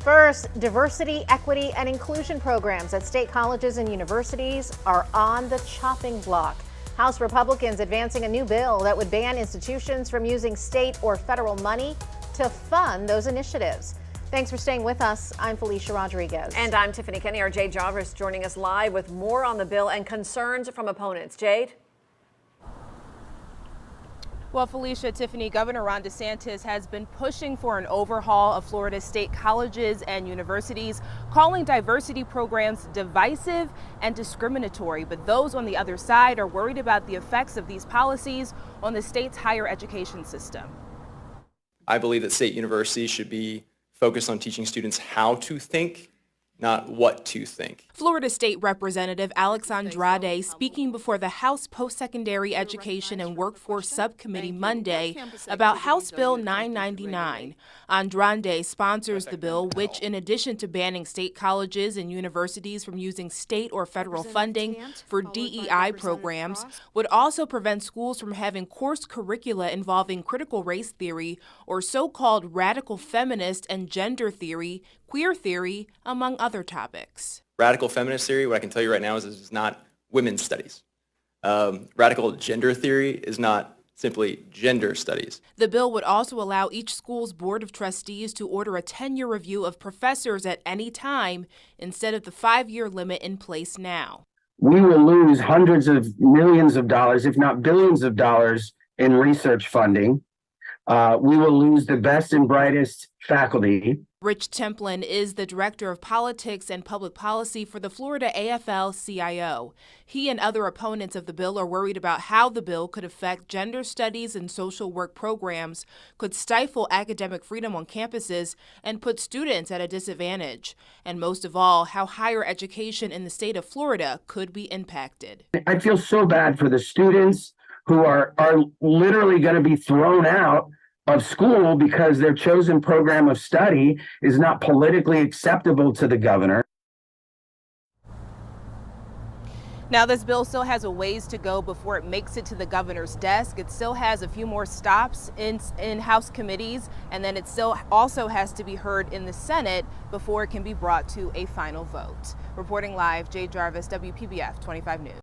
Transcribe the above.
First, diversity, equity, and inclusion programs at state colleges and universities are on the chopping block. House Republicans advancing a new bill that would ban institutions from using state or federal money to fund those initiatives. Thanks for staying with us. I'm Felicia Rodriguez. And I'm Tiffany Kenny. Our Jade Jarvis joining us live with more on the bill and concerns from opponents. Jade? Well, Felicia, Tiffany, Governor Ron DeSantis has been pushing for an overhaul of Florida state colleges and universities, calling diversity programs divisive and discriminatory. But those on the other side are worried about the effects of these policies on the state's higher education system. I believe that state universities should be focused on teaching students how to think, not what to think. Florida State Representative Alex Andrade speaking before the House Post-Secondary Education and Workforce Subcommittee Monday about House Bill 999. Andrade sponsors the bill, which, in addition to banning state colleges and universities from using state or federal funding for DEI programs, would also prevent schools from having course curricula involving critical race theory or so-called radical feminist and gender theory, queer theory, among other topics. Radical feminist theory, what I can tell you right now is it's not women's studies. Radical gender theory is not simply gender studies. The bill would also allow each school's board of trustees to order a 10-year review of professors at any time instead of the 5-year limit in place now. We will lose hundreds of millions of dollars, if not billions of dollars, in research funding. We will lose the best and brightest faculty. Rich Templin is the Director of Politics and Public Policy for the Florida AFL-CIO. He and other opponents of the bill are worried about how the bill could affect gender studies and social work programs, could stifle academic freedom on campuses, and put students at a disadvantage. And most of all, how higher education in the state of Florida could be impacted. I feel so bad for the students who are literally going to be thrown out of school because their chosen program of study is not politically acceptable to the governor. Now, this bill still has a ways to go before it makes it to the governor's desk. It still has a few more stops in House committees, and then it still also has to be heard in the Senate before it can be brought to a final vote. Reporting live, Jade Jarvis, WPBF 25 News.